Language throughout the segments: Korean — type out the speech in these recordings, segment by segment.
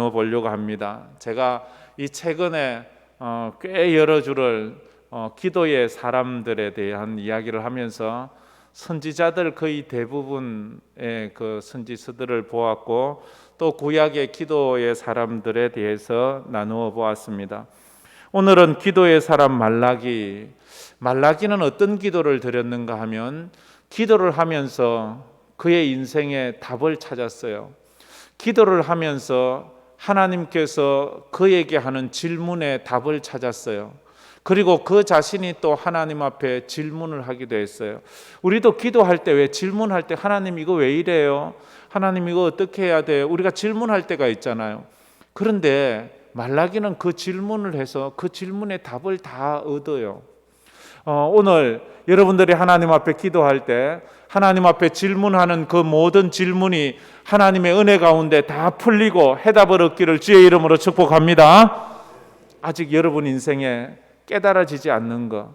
나누어 보려고 합니다. 제가 이 최근에 꽤 여러 주를 기도의 사람들에 대한 이야기를 하면서 선지자들 거의 대부분의 그 선지서들을 보았고 또 구약의 기도의 사람들에 대해서 나누어 보았습니다. 오늘은 기도의 사람 말라기는 어떤 기도를 드렸는가 하면 기도를 하면서 그의 인생의 답을 찾았어요. 기도를 하면서 하나님께서 그에게 하는 질문에 답을 찾았어요. 그리고 그 자신이 또 하나님 앞에 질문을 하기도 했어요. 우리도 기도할 때 왜 질문할 때 하나님 이거 왜 이래요? 하나님 이거 어떻게 해야 돼요? 우리가 질문할 때가 있잖아요. 그런데 말라기는 그 질문을 해서 그 질문의 답을 다 얻어요. 오늘 여러분들이 하나님 앞에 기도할 때 하나님 앞에 질문하는 그 모든 질문이 하나님의 은혜 가운데 다 풀리고 해답을 얻기를 주의 이름으로 축복합니다. 아직 여러분 인생에 깨달아지지 않는 것,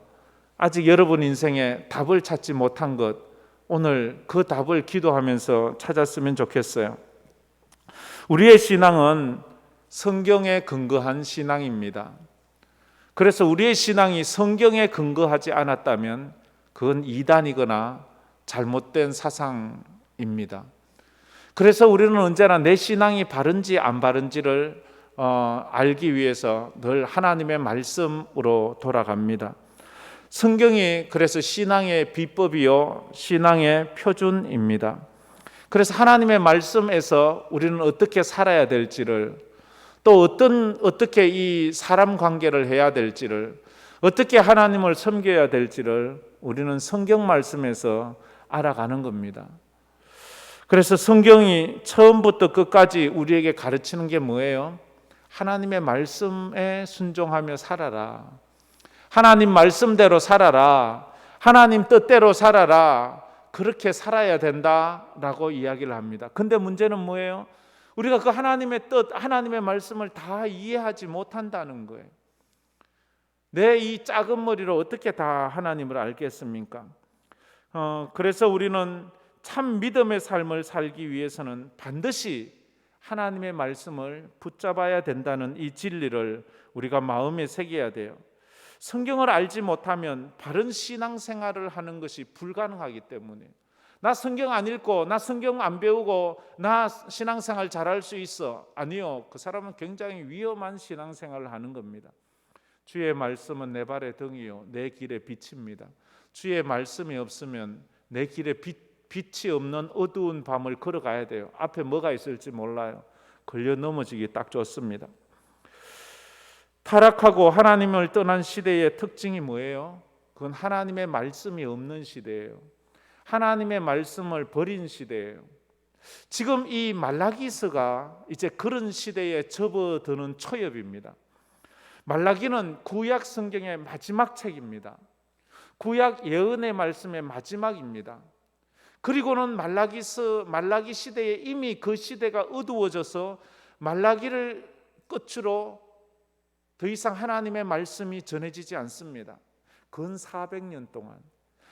아직 여러분 인생에 답을 찾지 못한 것, 오늘 그 답을 기도하면서 찾았으면 좋겠어요. 우리의 신앙은 성경에 근거한 신앙입니다. 그래서 우리의 신앙이 성경에 근거하지 않았다면 그건 이단이거나 잘못된 사상입니다. 그래서 우리는 언제나 내 신앙이 바른지 안 바른지를 알기 위해서 늘 하나님의 말씀으로 돌아갑니다. 성경이 그래서 신앙의 비법이요 신앙의 표준입니다. 그래서 하나님의 말씀에서 우리는 어떻게 살아야 될지를, 또 어떻게 이 사람 관계를 해야 될지를, 어떻게 하나님을 섬겨야 될지를 우리는 성경 말씀에서 알아가는 겁니다. 그래서 성경이 처음부터 끝까지 우리에게 가르치는 게 뭐예요? 하나님의 말씀에 순종하며 살아라. 하나님 말씀대로 살아라. 하나님 뜻대로 살아라. 그렇게 살아야 된다라고 이야기를 합니다. 근데 문제는 뭐예요? 우리가 그 하나님의 뜻, 하나님의 말씀을 다 이해하지 못한다는 거예요. 내 이 작은 머리로 어떻게 다 하나님을 알겠습니까? 그래서 우리는 참 믿음의 삶을 살기 위해서는 반드시 하나님의 말씀을 붙잡아야 된다는 이 진리를 우리가 마음에 새겨야 돼요. 성경을 알지 못하면 바른 신앙생활을 하는 것이 불가능하기 때문에, 나 성경 안 읽고 나 성경 안 배우고 나 신앙생활 잘할 수 있어. 아니요, 그 사람은 굉장히 위험한 신앙생활을 하는 겁니다. 주의 말씀은 내 발의 등이요 내 길의 빛입니다. 주의 말씀이 없으면 내 길에 빛이 없는 어두운 밤을 걸어가야 돼요. 앞에 뭐가 있을지 몰라요. 걸려 넘어지기 딱 좋습니다. 타락하고 하나님을 떠난 시대의 특징이 뭐예요? 그건 하나님의 말씀이 없는 시대예요. 하나님의 말씀을 버린 시대예요. 지금 이 말라기서가 이제 그런 시대에 접어드는 초엽입니다. 말라기는 구약 성경의 마지막 책입니다. 구약 예언의 말씀의 마지막입니다. 그리고는 말라기 시대에 이미 그 시대가 어두워져서 말라기를 끝으로 더 이상 하나님의 말씀이 전해지지 않습니다. 근 400년 동안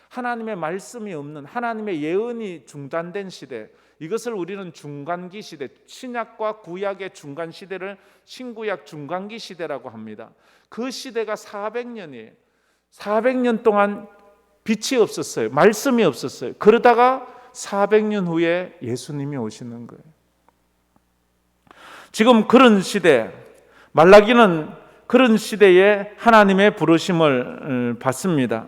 하나님의 말씀이 없는, 하나님의 예언이 중단된 시대, 이것을 우리는 중간기 시대, 신약과 구약의 중간 시대를 신구약 중간기 시대라고 합니다. 그 시대가 400년이에요. 400년 동안 빛이 없었어요. 말씀이 없었어요. 그러다가 400년 후에 예수님이 오시는 거예요. 지금 그런 시대, 말라기는 그런 시대에 하나님의 부르심을 받습니다.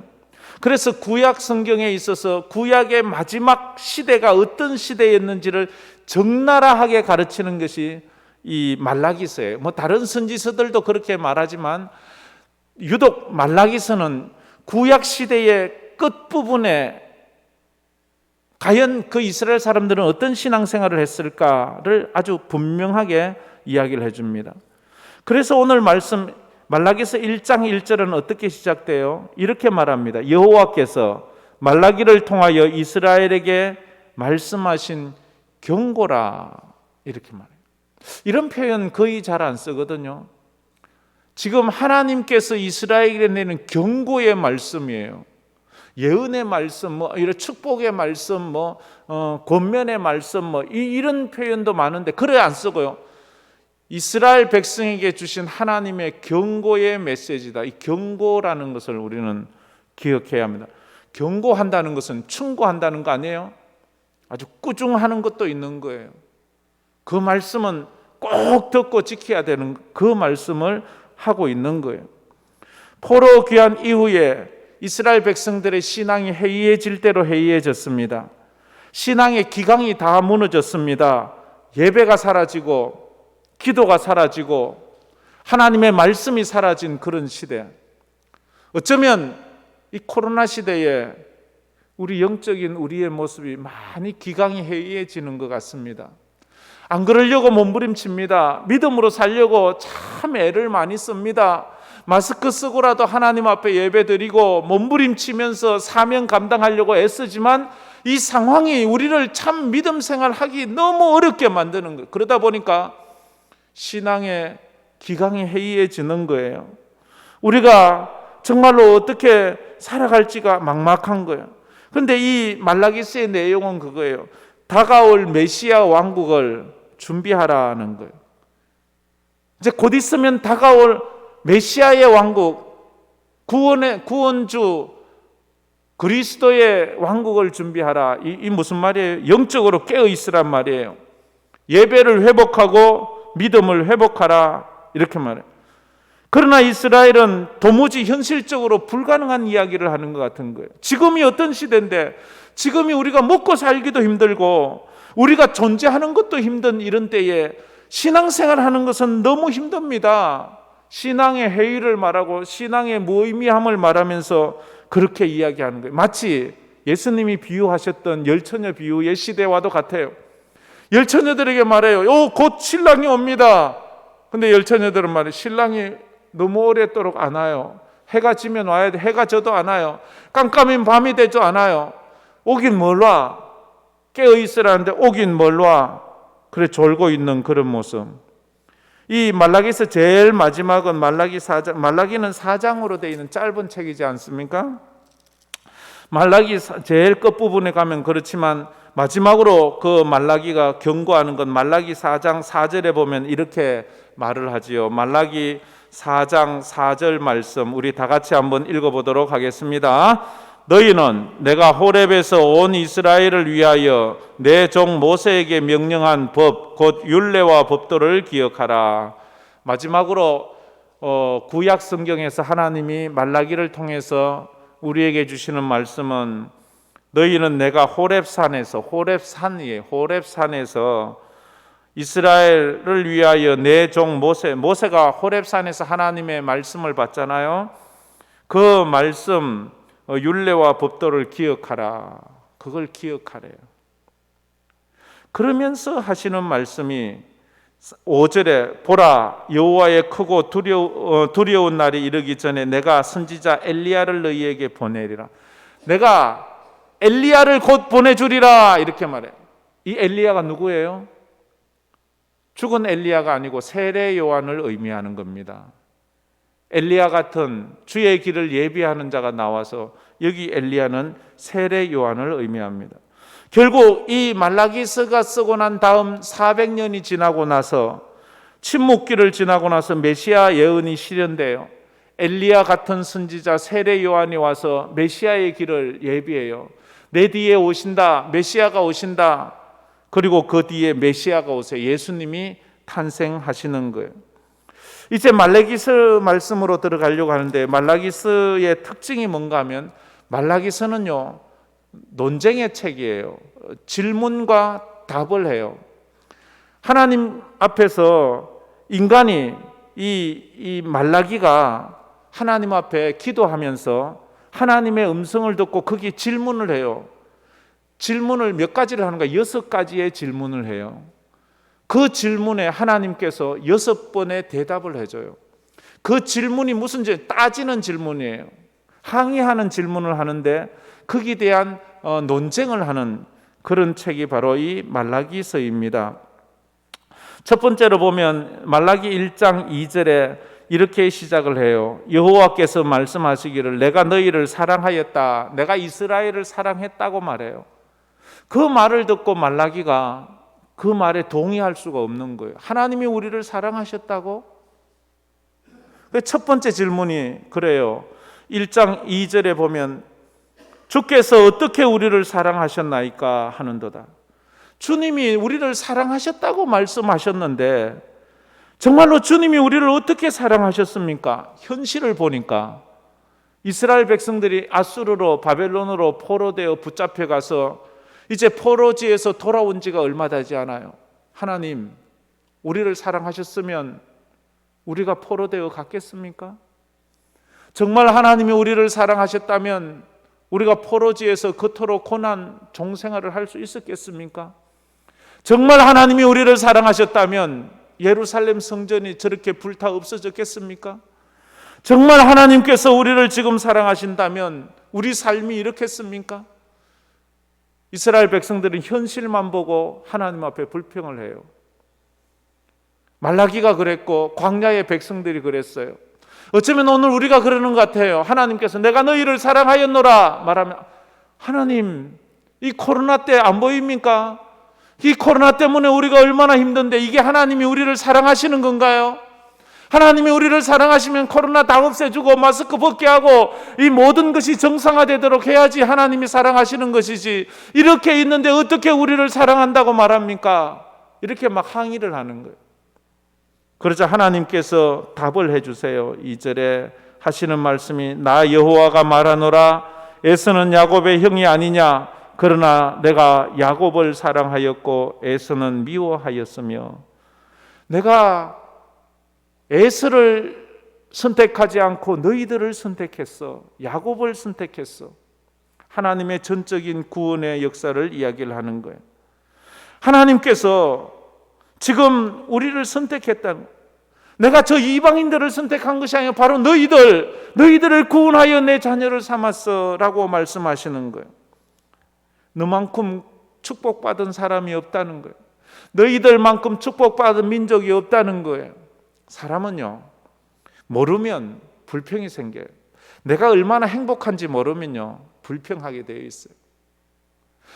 그래서 구약 성경에 있어서 구약의 마지막 시대가 어떤 시대였는지를 적나라하게 가르치는 것이 이 말라기서예요. 다른 선지서들도 그렇게 말하지만 유독 말라기서는 구약 시대의 끝부분에 과연 그 이스라엘 사람들은 어떤 신앙생활을 했을까를 아주 분명하게 이야기를 해줍니다. 그래서 오늘 말씀 말라기서 1장 1절은 어떻게 시작돼요? 이렇게 말합니다. 여호와께서 말라기를 통하여 이스라엘에게 말씀하신 경고라, 이렇게 말해요. 이런 표현 거의 잘 안 쓰거든요. 지금 하나님께서 이스라엘에게 내는 경고의 말씀이에요. 예언의 말씀, 이런 축복의 말씀, 권면의 말씀, 이런 표현도 많은데 그래 안 쓰고요. 이스라엘 백성에게 주신 하나님의 경고의 메시지다. 이 경고라는 것을 우리는 기억해야 합니다. 경고한다는 것은 충고한다는 거 아니에요? 아주 꾸중하는 것도 있는 거예요. 그 말씀은 꼭 듣고 지켜야 되는 그 말씀을 하고 있는 거예요. 포로 귀환 이후에 이스라엘 백성들의 신앙이 해이해질 대로 해이해졌습니다. 신앙의 기강이 다 무너졌습니다. 예배가 사라지고 기도가 사라지고 하나님의 말씀이 사라진 그런 시대. 어쩌면 이 코로나 시대에 우리 영적인 우리의 모습이 많이 기강이 해이해지는 것 같습니다. 안 그러려고 몸부림칩니다. 믿음으로 살려고 참 애를 많이 씁니다. 마스크 쓰고라도 하나님 앞에 예배드리고 몸부림치면서 사명 감당하려고 애쓰지만 이 상황이 우리를 참 믿음 생활하기 너무 어렵게 만드는 거예요. 그러다 보니까 신앙의 기강이 해이해지는 거예요. 우리가 정말로 어떻게 살아갈지가 막막한 거예요. 그런데 이 말라기서의 내용은 그거예요. 다가올 메시아 왕국을 준비하라는 거예요. 이제 곧 있으면 다가올 메시아의 왕국, 구원주 그리스도의 왕국을 준비하라. 이 무슨 말이에요? 영적으로 깨어 있으란 말이에요. 예배를 회복하고 믿음을 회복하라 이렇게 말해요. 그러나 이스라엘은 도무지 현실적으로 불가능한 이야기를 하는 것 같은 거예요. 지금이 어떤 시대인데, 지금이 우리가 먹고 살기도 힘들고 우리가 존재하는 것도 힘든 이런 때에 신앙생활하는 것은 너무 힘듭니다. 신앙의 해이를 말하고 신앙의 무의미함을 말하면서 그렇게 이야기하는 거예요. 마치 예수님이 비유하셨던 열처녀 비유의 시대와도 같아요. 열처녀들에게 말해요. 곧 신랑이 옵니다. 근데 열처녀들은 말해요. 신랑이 너무 오랫도록 안 와요. 해가 지면 와야 돼. 해가 져도 안 와요. 깜깜인 밤이 되도 안 와요. 오긴 뭘 와? 깨어 있으라는데 오긴 뭘 와? 그래 졸고 있는 그런 모습. 이 말라기서 제일 마지막은 말라기 4장, 말라기는 4장으로 되어 있는 짧은 책이지 않습니까? 말라기 제일 끝부분에 가면 그렇지만 마지막으로 그 말라기가 경고하는 건 말라기 4장 4절에 보면 이렇게 말을 하지요. 말라기 4장 4절 말씀 우리 다 같이 한번 읽어보도록 하겠습니다. 너희는 내가 호렙에서 온 이스라엘을 위하여 내 종 모세에게 명령한 법 곧 율례와 법도를 기억하라. 마지막으로 구약 성경에서 하나님이 말라기를 통해서 우리에게 주시는 말씀은 너희는 내가 호렙산에서 이스라엘을 위하여 내 종 모세가 호렙산에서 하나님의 말씀을 받잖아요. 그 말씀 율례와 법도를 기억하라. 그걸 기억하래요. 그러면서 하시는 말씀이 5절에 보라 여호와의 크고 두려운 날이 이르기 전에 내가 선지자 엘리야를 너희에게 보내리라. 내가 엘리야를 곧 보내주리라 이렇게 말해요. 이 엘리야가 누구예요? 죽은 엘리야가 아니고 세례 요한을 의미하는 겁니다. 엘리야 같은 주의 길을 예비하는 자가 나와서 여기 엘리야는 세례 요한을 의미합니다. 결국 이 말라기서가 쓰고 난 다음 400년이 지나고 나서 침묵기를 지나고 나서 메시아 예언이 실현돼요. 엘리야 같은 선지자 세례 요한이 와서 메시아의 길을 예비해요. 내 뒤에 오신다. 메시아가 오신다. 그리고 그 뒤에 메시아가 오세요. 예수님이 탄생하시는 거예요. 이제 말라기서 말씀으로 들어가려고 하는데 말라기서의 특징이 뭔가 하면 말라기서는요 논쟁의 책이에요. 질문과 답을 해요. 하나님 앞에서 인간이 이 말라기가 하나님 앞에 기도하면서 하나님의 음성을 듣고 거기에 질문을 해요. 질문을 몇 가지를 하는가? 6가지의 질문을 해요. 그 질문에 하나님께서 6번의 대답을 해줘요. 그 질문이 무슨 따지는 질문이에요. 항의하는 질문을 하는데 거기에 대한 논쟁을 하는 그런 책이 바로 이 말라기서입니다. 첫 번째로 보면 말라기 1장 2절에 이렇게 시작을 해요. 여호와께서 말씀하시기를 내가 너희를 사랑하였다. 내가 이스라엘을 사랑했다고 말해요. 그 말을 듣고 말라기가 그 말에 동의할 수가 없는 거예요. 하나님이 우리를 사랑하셨다고? 첫 번째 질문이 그래요. 1장 2절에 보면 주께서 어떻게 우리를 사랑하셨나이까 하는도다. 주님이 우리를 사랑하셨다고 말씀하셨는데 정말로 주님이 우리를 어떻게 사랑하셨습니까? 현실을 보니까 이스라엘 백성들이 아수르로 바벨론으로 포로되어 붙잡혀 가서 이제 포로지에서 돌아온 지가 얼마 되지 않아요. 하나님, 우리를 사랑하셨으면 우리가 포로되어 갔겠습니까? 정말 하나님이 우리를 사랑하셨다면 우리가 포로지에서 그토록 고난 종생활을 할 수 있었겠습니까? 정말 하나님이 우리를 사랑하셨다면 예루살렘 성전이 저렇게 불타 없어졌겠습니까? 정말 하나님께서 우리를 지금 사랑하신다면 우리 삶이 이렇겠습니까? 이스라엘 백성들은 현실만 보고 하나님 앞에 불평을 해요. 말라기가 그랬고 광야의 백성들이 그랬어요. 어쩌면 오늘 우리가 그러는 것 같아요. 하나님께서 내가 너희를 사랑하였노라 말하면 하나님, 이 코로나 때 안 보입니까? 이 코로나 때문에 우리가 얼마나 힘든데 이게 하나님이 우리를 사랑하시는 건가요? 하나님이 우리를 사랑하시면 코로나 다 없애주고 마스크 벗게 하고 이 모든 것이 정상화되도록 해야지 하나님이 사랑하시는 것이지, 이렇게 있는데 어떻게 우리를 사랑한다고 말합니까? 이렇게 막 항의를 하는 거예요. 그러자 하나님께서 답을 해주세요. 2절에 하시는 말씀이 나 여호와가 말하노라 에서는 야곱의 형이 아니냐 그러나 내가 야곱을 사랑하였고 에서는 미워하였으며, 내가 에서를 선택하지 않고 너희들을 선택했어. 야곱을 선택했어. 하나님의 전적인 구원의 역사를 이야기를 하는 거예요. 하나님께서 지금 우리를 선택했다는, 내가 저 이방인들을 선택한 것이 아니라 바로 너희들을 구원하여 내 자녀를 삼았어 라고 말씀하시는 거예요. 너만큼 축복받은 사람이 없다는 거예요. 너희들만큼 축복받은 민족이 없다는 거예요. 사람은요, 모르면 불평이 생겨요. 내가 얼마나 행복한지 모르면요, 불평하게 되어 있어요.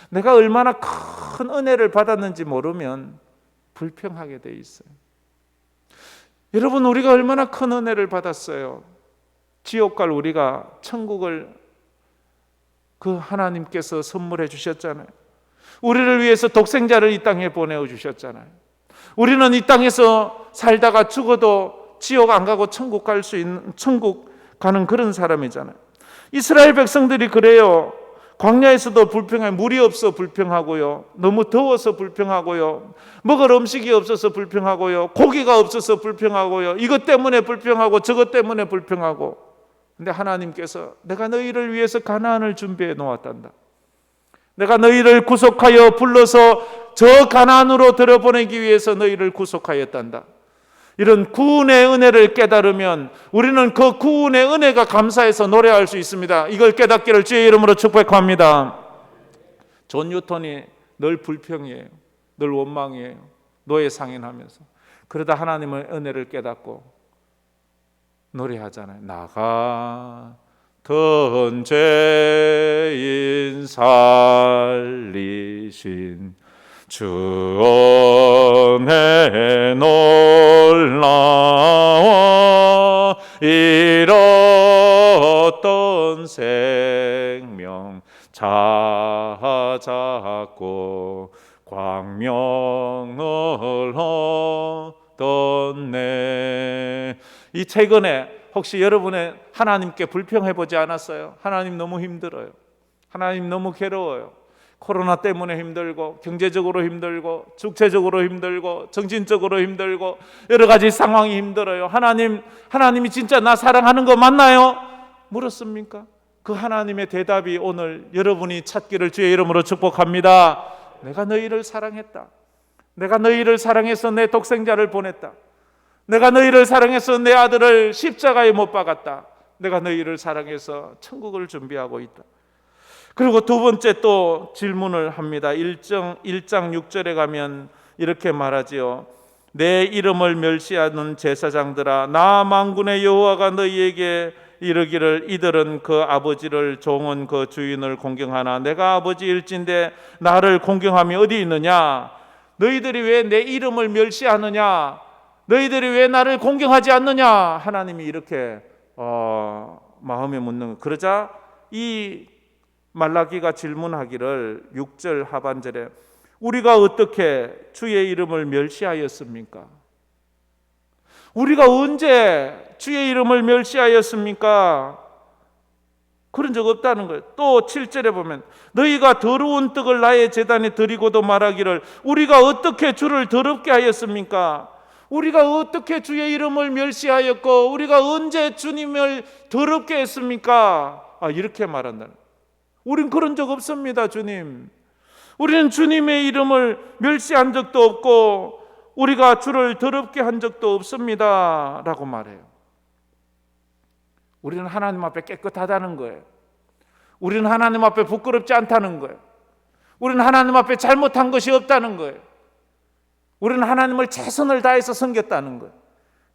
내가 얼마나 큰 은혜를 받았는지 모르면 불평하게 되어 있어요. 여러분, 우리가 얼마나 큰 은혜를 받았어요. 지옥 갈 우리가 천국을 그 하나님께서 선물해 주셨잖아요. 우리를 위해서 독생자를 이 땅에 보내어 주셨잖아요. 우리는 이 땅에서 살다가 죽어도 지옥 안 가고 천국 갈 수 있는, 천국 가는 그런 사람이잖아요. 이스라엘 백성들이 그래요. 광야에서도 불평하고, 물이 없어 불평하고요, 너무 더워서 불평하고요, 먹을 음식이 없어서 불평하고요, 고기가 없어서 불평하고요, 이것 때문에 불평하고 저것 때문에 불평하고. 근데 하나님께서 내가 너희를 위해서 가나안을 준비해 놓았단다. 내가 너희를 구속하여 불러서 저 가나안으로 들어보내기 위해서 너희를 구속하였단다. 이런 구원의 은혜를 깨달으면 우리는 그 구원의 은혜가 감사해서 노래할 수 있습니다. 이걸 깨닫기를 주의 이름으로 축복합니다. 존 뉴턴이 늘 불평이에요. 늘 원망이에요. 노예상인하면서. 그러다 하나님의 은혜를 깨닫고 노래하잖아요. 나가 던죄인 살리신 주 은혜 놀라워 잃었던 생명 찾았고 광명을 얻었네. 이 최근에 혹시 여러분의 하나님께 불평해보지 않았어요? 하나님 너무 힘들어요. 하나님 너무 괴로워요. 코로나 때문에 힘들고, 경제적으로 힘들고, 육체적으로 힘들고, 정신적으로 힘들고, 여러 가지 상황이 힘들어요. 하나님이 진짜 나 사랑하는 거 맞나요? 물었습니까? 그 하나님의 대답이 오늘 여러분이 찾기를 주의 이름으로 축복합니다. 내가 너희를 사랑했다. 내가 너희를 사랑해서 내 독생자를 보냈다. 내가 너희를 사랑해서 내 아들을 십자가에 못 박았다. 내가 너희를 사랑해서 천국을 준비하고 있다. 그리고 두 번째 또 질문을 합니다. 1장 6절에 가면 이렇게 말하지요. 내 이름을 멸시하는 제사장들아, 나 만군의 여호와가 너희에게 이르기를 이들은 그 아버지를 종은 그 주인을 공경하나 내가 아버지일진데 나를 공경함이 어디 있느냐. 너희들이 왜 내 이름을 멸시하느냐? 너희들이 왜 나를 공경하지 않느냐? 하나님이 이렇게 마음에 묻는 거. 그러자 이 말라기가 질문하기를 6절 하반절에 우리가 어떻게 주의 이름을 멸시하였습니까? 우리가 언제 주의 이름을 멸시하였습니까? 그런 적 없다는 거예요. 또 7절에 보면 너희가 더러운 떡을 나의 제단에 드리고도 말하기를 우리가 어떻게 주를 더럽게 하였습니까? 우리가 어떻게 주의 이름을 멸시하였고 우리가 언제 주님을 더럽게 했습니까? 이렇게 말한다는 거예요. 우린 그런 적 없습니다, 주님. 우리는 주님의 이름을 멸시한 적도 없고 우리가 주를 더럽게 한 적도 없습니다 라고 말해요. 우리는 하나님 앞에 깨끗하다는 거예요. 우리는 하나님 앞에 부끄럽지 않다는 거예요. 우리는 하나님 앞에 잘못한 것이 없다는 거예요. 우리는 하나님을 최선을 다해서 섬겼다는 거예요.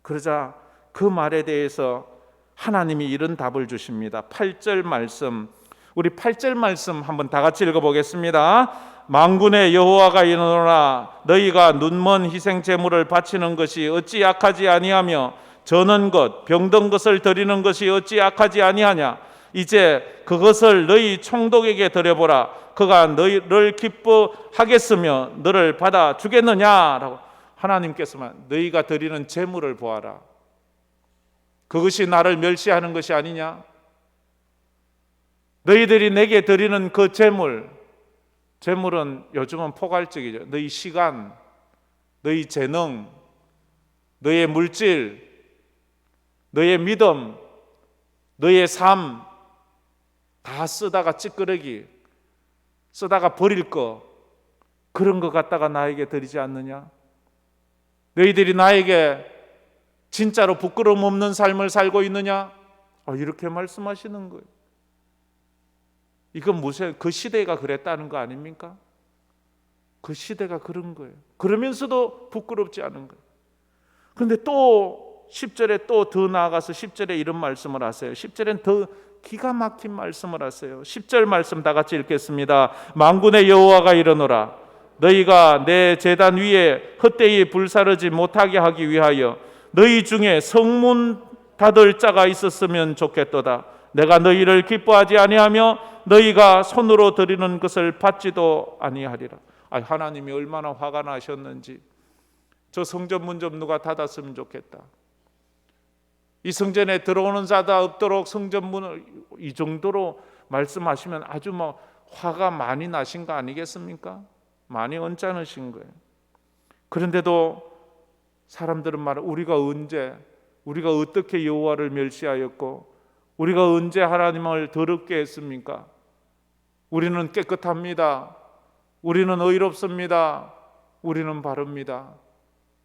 그러자 그 말에 대해서 하나님이 이런 답을 주십니다. 8절 말씀, 우리 8절 말씀 한번 다 같이 읽어보겠습니다. 만군의 여호와가 이르노라 너희가 눈먼 희생 제물을 바치는 것이 어찌 악하지 아니하며 저는 것 병든 것을 드리는 것이 어찌 악하지 아니하냐? 이제 그것을 너희 총독에게 드려보라. 그가 너희를 기뻐하겠으며 너를 받아 주겠느냐라고 하나님께서만 너희가 드리는 제물을 보아라. 그것이 나를 멸시하는 것이 아니냐? 너희들이 내게 드리는 그 제물은 요즘은 포괄적이죠. 너희 시간, 너희 재능, 너의 물질, 너의 믿음, 너의 삶 다 쓰다가 찌끄러기, 쓰다가 버릴 거 그런 거 갖다가 나에게 드리지 않느냐? 너희들이 나에게 진짜로 부끄러움 없는 삶을 살고 있느냐? 이렇게 말씀하시는 거예요. 이건 무슨 그 시대가 그랬다는 거 아닙니까? 그 시대가 그런 거예요. 그러면서도 부끄럽지 않은 거예요. 그런데 또 10절에 또 더 나아가서 10절에 이런 말씀을 하세요. 10절엔 더 기가 막힌 말씀을 하세요. 10절 말씀 다 같이 읽겠습니다. 만군의 여호와가 이르노라 너희가 내 제단 위에 헛되이 불사르지 못하게 하기 위하여 너희 중에 성문 닫을 자가 있었으면 좋겠도다. 내가 너희를 기뻐하지 아니하며 너희가 손으로 드리는 것을 받지도 아니하리라. 하나님이 얼마나 화가 나셨는지 저 성전 문 좀 누가 닫았으면 좋겠다. 이 성전에 들어오는 자가 없도록 성전 문을 이 정도로 말씀하시면 아주 화가 많이 나신 거 아니겠습니까? 많이 언짢으신 거예요. 그런데도 사람들은 말해 우리가 어떻게 여호와를 멸시하였고 우리가 언제 하나님을 더럽게 했습니까? 우리는 깨끗합니다. 우리는 의롭습니다. 우리는 바릅니다.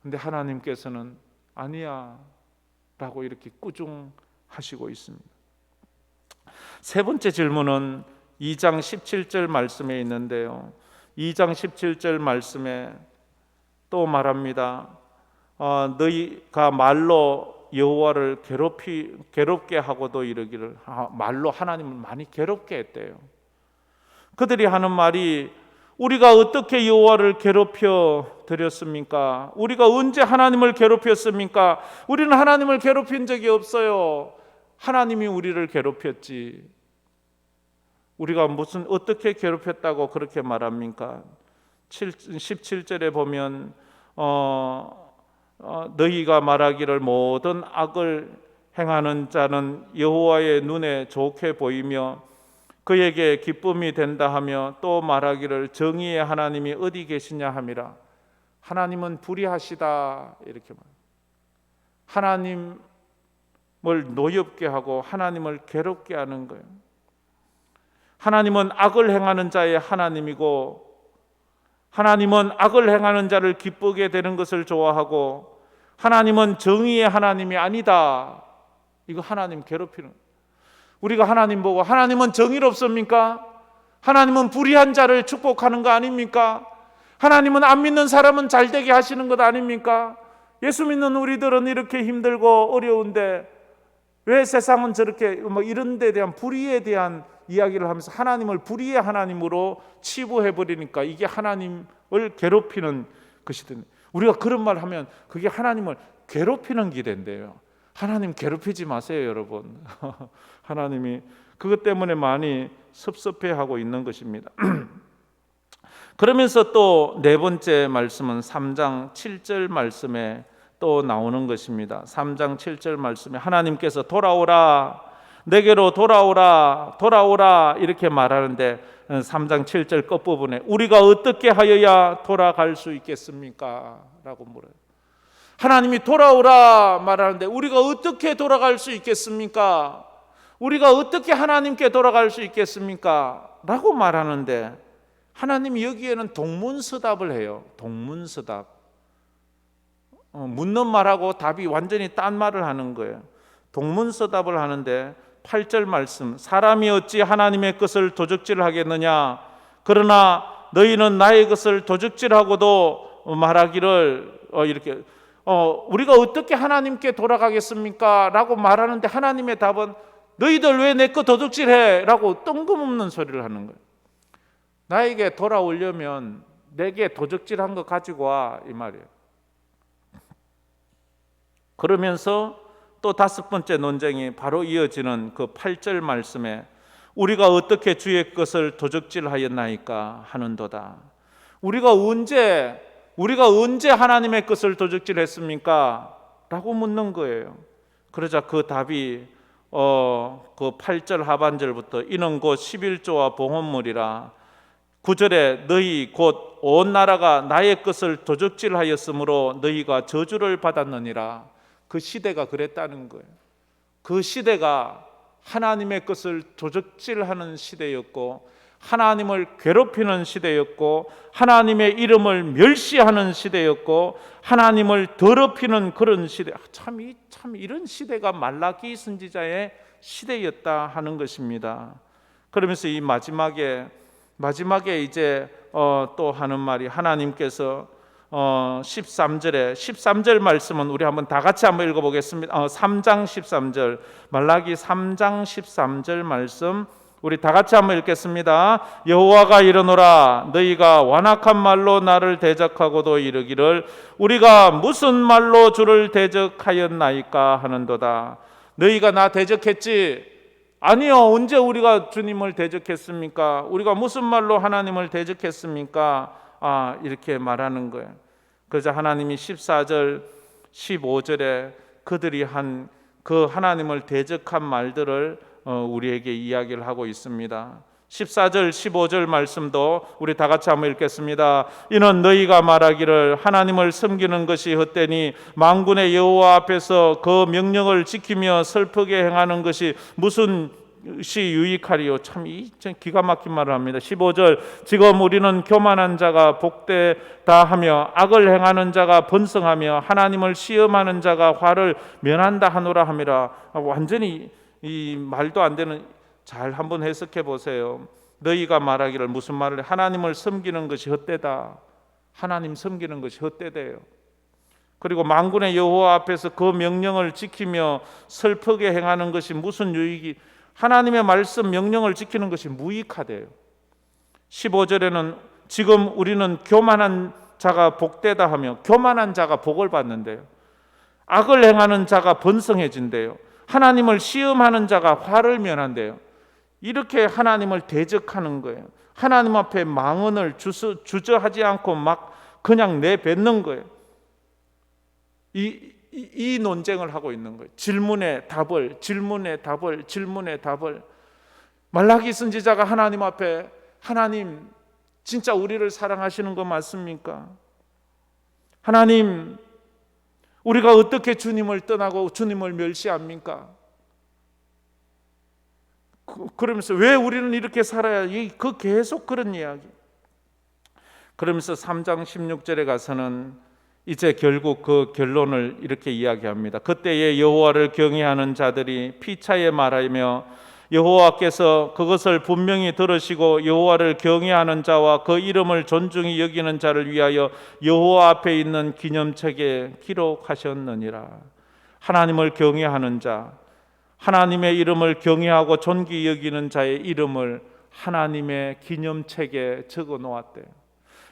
그런데 하나님께서는 아니야 라고 이렇게 꾸중하시고 있습니다. 세 번째 질문은 2장 17절 말씀에 있는데요. 2장 17절 말씀에 또 말합니다. 너희가 말로 여호와를 괴롭게 하고도 이르기를 말로 하나님을 많이 괴롭게 했대요. 그들이 하는 말이 우리가 어떻게 여호와를 괴롭혀 드렸습니까? 우리가 언제 하나님을 괴롭혔습니까? 우리는 하나님을 괴롭힌 적이 없어요. 하나님이 우리를 괴롭혔지. 우리가 어떻게 괴롭혔다고 그렇게 말합니까? 17절에 보면 너희가 말하기를 모든 악을 행하는 자는 여호와의 눈에 좋게 보이며 그에게 기쁨이 된다 하며 또 말하기를 정의의 하나님이 어디 계시냐 함이라. 하나님은 불의하시다 이렇게 말합니다. 하나님을 노엽게 하고 하나님을 괴롭게 하는 거예요. 하나님은 악을 행하는 자의 하나님이고 하나님은 악을 행하는 자를 기쁘게 되는 것을 좋아하고 하나님은 정의의 하나님이 아니다. 이거 하나님 괴롭히는 거예요. 우리가 하나님 보고 하나님은 정의롭습니까? 하나님은 불의한 자를 축복하는 거 아닙니까? 하나님은 안 믿는 사람은 잘되게 하시는 것 아닙니까? 예수 믿는 우리들은 이렇게 힘들고 어려운데 왜 세상은 저렇게 이런 데 대한 불의에 대한 이야기를 하면서 하나님을 불의의 하나님으로 치부해버리니까 이게 하나님을 괴롭히는 그 시대. 우리가 그런 말 하면 그게 하나님을 괴롭히는 기대인데요. 하나님 괴롭히지 마세요, 여러분. 하나님이 그것 때문에 많이 섭섭해하고 있는 것입니다. 그러면서 또 네 번째 말씀은 3장 7절 말씀에 또 나오는 것입니다. 3장 7절 말씀에 하나님께서 돌아오라, 내게로 돌아오라, 돌아오라 이렇게 말하는데 3장 7절 끝부분에 우리가 어떻게 하여야 돌아갈 수 있겠습니까? 라고 물어요. 하나님이 돌아오라 말하는데 우리가 어떻게 돌아갈 수 있겠습니까? 우리가 어떻게 하나님께 돌아갈 수 있겠습니까? 라고 말하는데 하나님이 여기에는 동문서답을 해요. 동문서답. 묻는 말하고 답이 완전히 딴 말을 하는 거예요. 동문서답을 하는데 8절 말씀, 사람이 어찌 하나님의 것을 도적질하겠느냐? 그러나 너희는 나의 것을 도적질하고도 말하기를 이렇게 우리가 어떻게 하나님께 돌아가겠습니까? 라고 말하는데 하나님의 답은 너희들 왜 내 거 도둑질해? 라고 뜬금없는 소리를 하는 거예요. 나에게 돌아오려면 내게 도적질한 거 가지고 와, 이 말이에요. 그러면서 또 다섯 번째 논쟁이 바로 이어지는 그 8절 말씀에 우리가 어떻게 주의 것을 도적질하였나이까 하는도다. 우리가 언제 하나님의 것을 도적질했습니까? 라고 묻는 거예요. 그러자 그 답이 그 8절 하반절부터 이는 곧 11조와 봉헌물이라 9절에 너희 곧 온 나라가 나의 것을 도적질하였으므로 너희가 저주를 받았느니라. 그 시대가 그랬다는 거예요. 그 시대가 하나님의 것을 도적질하는 시대였고 하나님을 괴롭히는 시대였고 하나님의 이름을 멸시하는 시대였고 하나님을 더럽히는 그런 시대. 참 이런 시대가 말라기 선지자의 시대였다 하는 것입니다. 그러면서 이 마지막에 이제 또 하는 말이 하나님께서 13절 말씀은 우리 한번 다 같이 한번 읽어보겠습니다. 3장 13절 말라기 3장 13절 말씀 우리 다 같이 한번 읽겠습니다. 여호와가 이르노라 너희가 완악한 말로 나를 대적하고도 이르기를 우리가 무슨 말로 주를 대적하였나이까 하는도다. 너희가 나 대적했지? 아니요. 언제 우리가 주님을 대적했습니까? 우리가 무슨 말로 하나님을 대적했습니까? 이렇게 말하는 거예요. 그래서 하나님이 14절 15절에 그들이 한 그 하나님을 대적한 말들을 우리에게 이야기를 하고 있습니다. 14절 15절 말씀도 우리 다 같이 한번 읽겠습니다. 이는 너희가 말하기를 하나님을 섬기는 것이 헛되니 만군의 여호와 앞에서 그 명령을 지키며 슬프게 행하는 것이 무슨 시 유익하리요. 참 기가 막힌 말을 합니다. 15절 지금 우리는 교만한 자가 복되다 하며 악을 행하는 자가 번성하며 하나님을 시험하는 자가 화를 면한다 하노라 함이라. 완전히 이 말도 안 되는. 잘 한번 해석해 보세요. 너희가 말하기를 무슨 말을 해? 하나님을 섬기는 것이 헛되다. 하나님 섬기는 것이 헛되대요. 그리고 만군의 여호와 앞에서 그 명령을 지키며 슬프게 행하는 것이 무슨 유익이? 하나님의 말씀 명령을 지키는 것이 무익하대요. 15절에는 지금 우리는 교만한 자가 복되다 하며 교만한 자가 복을 받는데요. 악을 행하는 자가 번성해진대요. 하나님을 시험하는 자가 화를 면한대요. 이렇게 하나님을 대적하는 거예요. 하나님 앞에 망언을 주저하지 않고 막 그냥 내뱉는 거예요. 이 논쟁을 하고 있는 거예요. 질문에 답을 말라기 선지자가 하나님 앞에 하나님 진짜 우리를 사랑하시는 거 맞습니까? 하나님 우리가 어떻게 주님을 떠나고 주님을 멸시합니까? 그러면서 왜 우리는 이렇게 살아야 그 계속 그런 이야기. 그러면서 3장 16절에 가서는 이제 결국 그 결론을 이렇게 이야기합니다. 그때에 여호와를 경외하는 자들이 피차에 말하며 여호와께서 그것을 분명히 들으시고 여호와를 경외하는 자와 그 이름을 존중히 여기는 자를 위하여 여호와 앞에 있는 기념책에 기록하셨느니라. 하나님을 경외하는 자, 하나님의 이름을 경외하고 존귀히 여기는 자의 이름을 하나님의 기념책에 적어 놓았대요.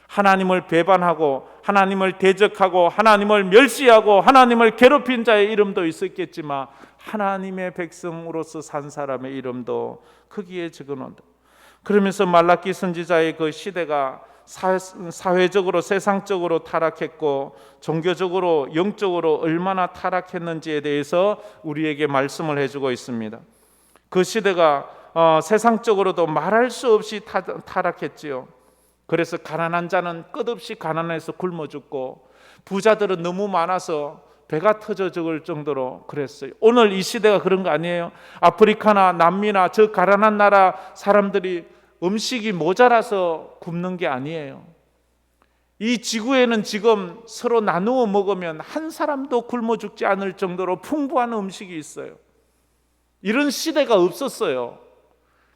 하나님을 배반하고 하나님을 대적하고 하나님을 멸시하고 하나님을 괴롭힌 자의 이름도 있었겠지만 하나님의 백성으로서 산 사람의 이름도 거기에 적어놓는다. 그러면서 말라기 선지자의 그 시대가 사회적으로 세상적으로 타락했고 종교적으로 영적으로 얼마나 타락했는지에 대해서 우리에게 말씀을 해주고 있습니다. 그 시대가 세상적으로도 말할 수 없이 타락했지요. 그래서 가난한 자는 끝없이 가난해서 굶어 죽고 부자들은 너무 많아서 배가 터져 죽을 정도로 그랬어요. 오늘 이 시대가 그런 거 아니에요? 아프리카나 남미나 저 가난한 나라 사람들이 음식이 모자라서 굶는 게 아니에요. 이 지구에는 지금 서로 나누어 먹으면 한 사람도 굶어 죽지 않을 정도로 풍부한 음식이 있어요. 이런 시대가 없었어요.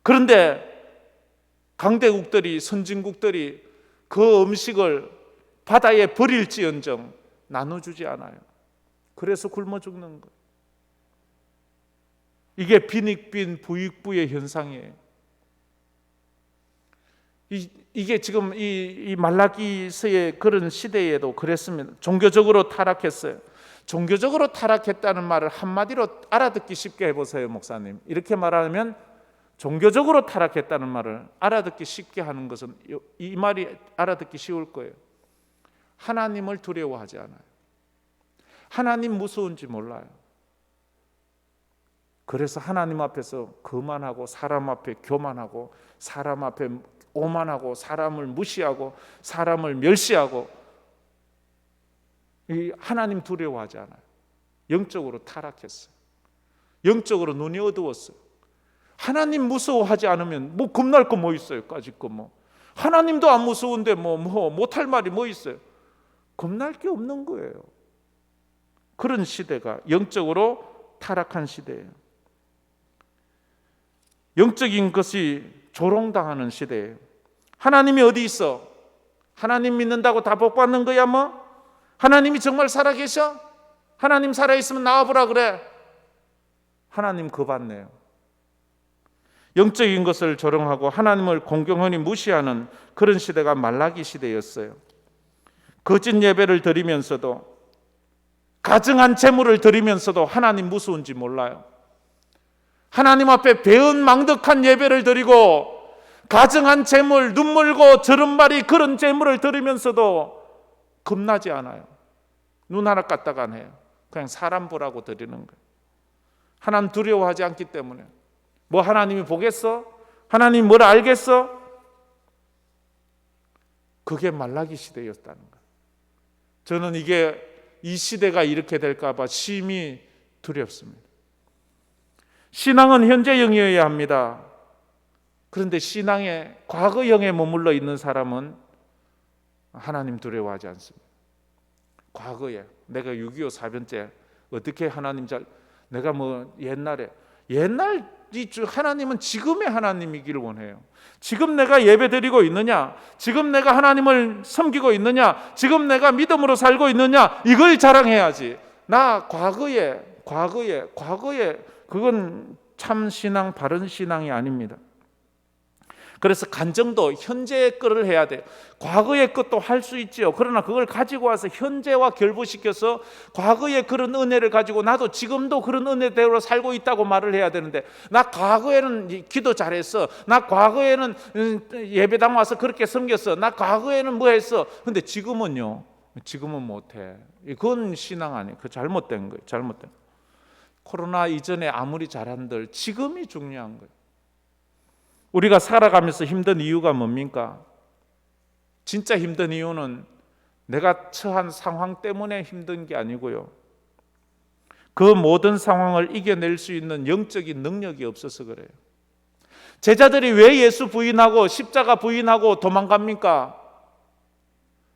그런데 강대국들이, 선진국들이 그 음식을 바다에 버릴지언정 나눠주지 않아요. 그래서 굶어 죽는 거예요. 이게 빈익빈 부익부의 현상이에요. 이게 지금 이 말라기서의 그런 시대에도 그랬습니다. 종교적으로 타락했어요. 종교적으로 타락했다는 말을 한마디로 알아듣기 쉽게 해보세요, 목사님. 이렇게 말하면 종교적으로 타락했다는 말을 알아듣기 쉽게 하는 것은 이 말이 알아듣기 쉬울 거예요. 하나님을 두려워하지 않아요. 하나님 무서운지 몰라요. 그래서 하나님 앞에서 거만하고 사람 앞에 교만하고 사람 앞에 오만하고 사람을 무시하고 사람을 멸시하고 이 하나님 두려워하지 않아요. 영적으로 타락했어요. 영적으로 눈이 어두웠어요. 하나님 무서워하지 않으면 뭐 겁날 거 뭐 있어요? 까짓 거 뭐. 하나님도 안 무서운데 뭐 못할 말이 뭐 있어요? 겁날 게 없는 거예요. 그런 시대가 영적으로 타락한 시대예요. 영적인 것이 조롱당하는 시대예요. 하나님이 어디 있어? 하나님 믿는다고 다 복받는 거야 뭐? 하나님이 정말 살아계셔? 하나님 살아있으면 나와보라 그래. 하나님 겁받네요. 영적인 것을 조롱하고 하나님을 공경하니 무시하는 그런 시대가 말라기 시대였어요. 거짓 예배를 드리면서도 가증한 재물을 드리면서도 하나님 무서운지 몰라요. 하나님 앞에 배은망덕한 예배를 드리고 가증한 재물, 눈물고 저른말이 그런 재물을 드리면서도 겁나지 않아요. 눈 하나 까딱 안 해요. 그냥 사람 보라고 드리는 거예요. 하나님 두려워하지 않기 때문에. 뭐 하나님이 보겠어? 하나님이 뭘 알겠어? 그게 말라기 시대였다는 거예요. 저는 이 시대가 이렇게 될까 봐 심히 두렵습니다. 신앙은 현재형이어야 합니다. 그런데 신앙의 과거형에 머물러 있는 사람은 하나님 두려워하지 않습니다. 과거에 내가 6.25 사변때 어떻게 하나님 내가 뭐 옛날 하나님은 지금의 하나님이기를 원해요. 지금 내가 예배드리고 있느냐, 지금 내가 하나님을 섬기고 있느냐, 지금 내가 믿음으로 살고 있느냐, 이걸 자랑해야지. 나 과거에 그건 참 신앙, 바른 신앙이 아닙니다. 그래서 간증도 현재의 것을 해야 돼요. 과거의 것도 할 수 있지요. 그러나 그걸 가지고 와서 현재와 결부시켜서 과거의 그런 은혜를 가지고 나도 지금도 그런 은혜대로 살고 있다고 말을 해야 되는데, 나 과거에는 기도 잘했어, 나 과거에는 예배당 와서 그렇게 섬겼어, 나 과거에는 뭐 했어. 근데 지금은 못해. 그건 신앙 아니에요. 그 잘못된 거예요. 잘못된. 코로나 이전에 아무리 잘한들 지금이 중요한 거예요. 우리가 살아가면서 힘든 이유가 뭡니까? 진짜 힘든 이유는 내가 처한 상황 때문에 힘든 게 아니고요. 그 모든 상황을 이겨낼 수 있는 영적인 능력이 없어서 그래요. 제자들이 왜 예수 부인하고 십자가 부인하고 도망갑니까?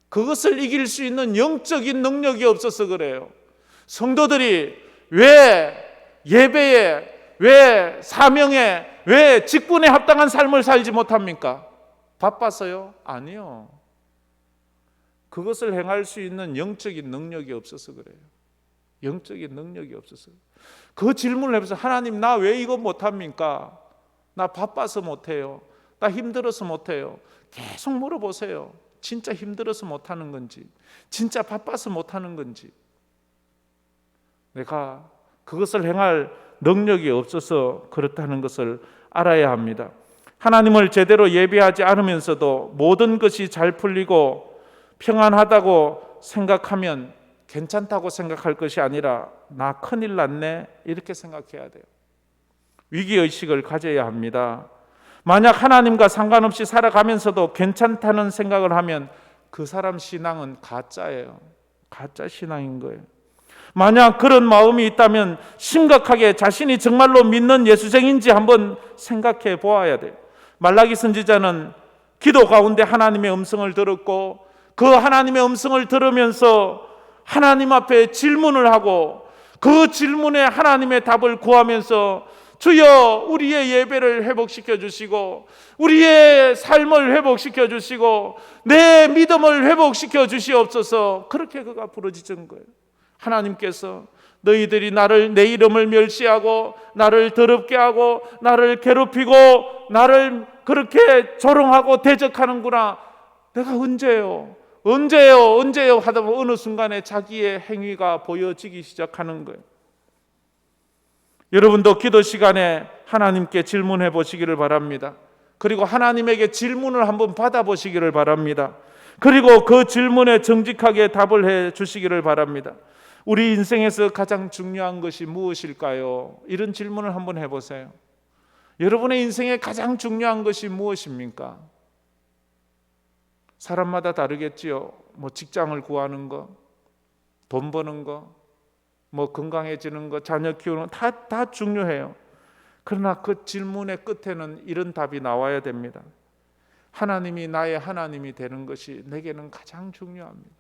그것을 이길 수 있는 영적인 능력이 없어서 그래요. 성도들이 왜 예배에, 왜 사명에, 왜 직분에 합당한 삶을 살지 못합니까? 바빠서요? 아니요. 그것을 행할 수 있는 영적인 능력이 없어서 그래요. 영적인 능력이 없어서. 그 질문을 해보세요. 하나님, 나 왜 이거 못합니까? 나 바빠서 못해요. 나 힘들어서 못해요. 계속 물어보세요. 진짜 힘들어서 못하는 건지, 진짜 바빠서 못하는 건지, 내가 그것을 행할 능력이 없어서 그렇다는 것을 알아야 합니다. 하나님을 제대로 예배하지 않으면서도 모든 것이 잘 풀리고 평안하다고 생각하면 괜찮다고 생각할 것이 아니라 나 큰일 났네 이렇게 생각해야 돼요. 위기의식을 가져야 합니다. 만약 하나님과 상관없이 살아가면서도 괜찮다는 생각을 하면 그 사람 신앙은 가짜예요. 가짜 신앙인 거예요. 만약 그런 마음이 있다면 심각하게 자신이 정말로 믿는 예수쟁인지 한번 생각해 보아야 돼요. 말라기 선지자는 기도 가운데 하나님의 음성을 들었고 그 하나님의 음성을 들으면서 하나님 앞에 질문을 하고 그 질문에 하나님의 답을 구하면서 주여 우리의 예배를 회복시켜 주시고 우리의 삶을 회복시켜 주시고 내 믿음을 회복시켜 주시옵소서. 그렇게 그가 부르짖은 거예요. 하나님께서 너희들이 내 이름을 멸시하고 나를 더럽게 하고 나를 괴롭히고 나를 그렇게 조롱하고 대적하는구나. 내가 언제요 하다 보면 어느 순간에 자기의 행위가 보여지기 시작하는 거예요. 여러분도 기도 시간에 하나님께 질문해 보시기를 바랍니다. 그리고 하나님에게 질문을 한번 받아보시기를 바랍니다. 그리고 그 질문에 정직하게 답을 해 주시기를 바랍니다. 우리 인생에서 가장 중요한 것이 무엇일까요? 이런 질문을 한번 해보세요. 여러분의 인생에 가장 중요한 것이 무엇입니까? 사람마다 다르겠지요. 뭐 직장을 구하는 거, 돈 버는 거, 뭐 건강해지는 거, 자녀 키우는 거 다 중요해요. 그러나 그 질문의 끝에는 이런 답이 나와야 됩니다. 하나님이 나의 하나님이 되는 것이 내게는 가장 중요합니다.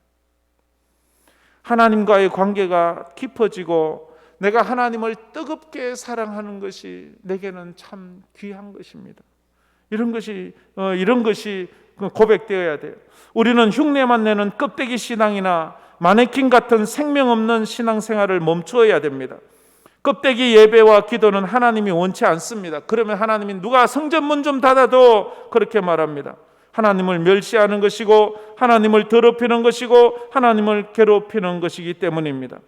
하나님과의 관계가 깊어지고 내가 하나님을 뜨겁게 사랑하는 것이 내게는 참 귀한 것입니다. 이런 것이 고백되어야 돼요. 우리는 흉내만 내는 껍데기 신앙이나 마네킹 같은 생명 없는 신앙생활을 멈추어야 됩니다. 껍데기 예배와 기도는 하나님이 원치 않습니다. 그러면 하나님이 누가 성전 문 좀 닫아도 그렇게 말합니다. 하나님을 멸시하는 것이고 하나님을 더럽히는 것이고 하나님을 괴롭히는 것이기 때문입니다.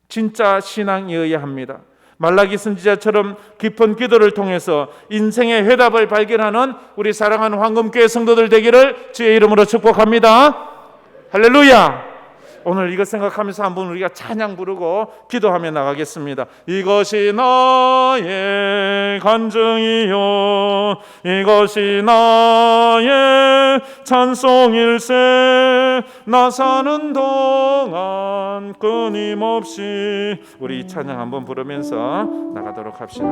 진짜 신앙이어야 합니다. 말라기 선지자처럼 깊은 기도를 통해서 인생의 해답을 발견하는 우리 사랑하는 황금교회 성도들 되기를 주의 이름으로 축복합니다. 할렐루야. 오늘 이거 생각하면서 한번 우리가 찬양 부르고 기도하며 나가겠습니다. 이것이 나의 간증이요 이것이 나의 찬송일세 나 사는 동안 끊임없이 우리 이 찬양 한번 부르면서 나가도록 합시다.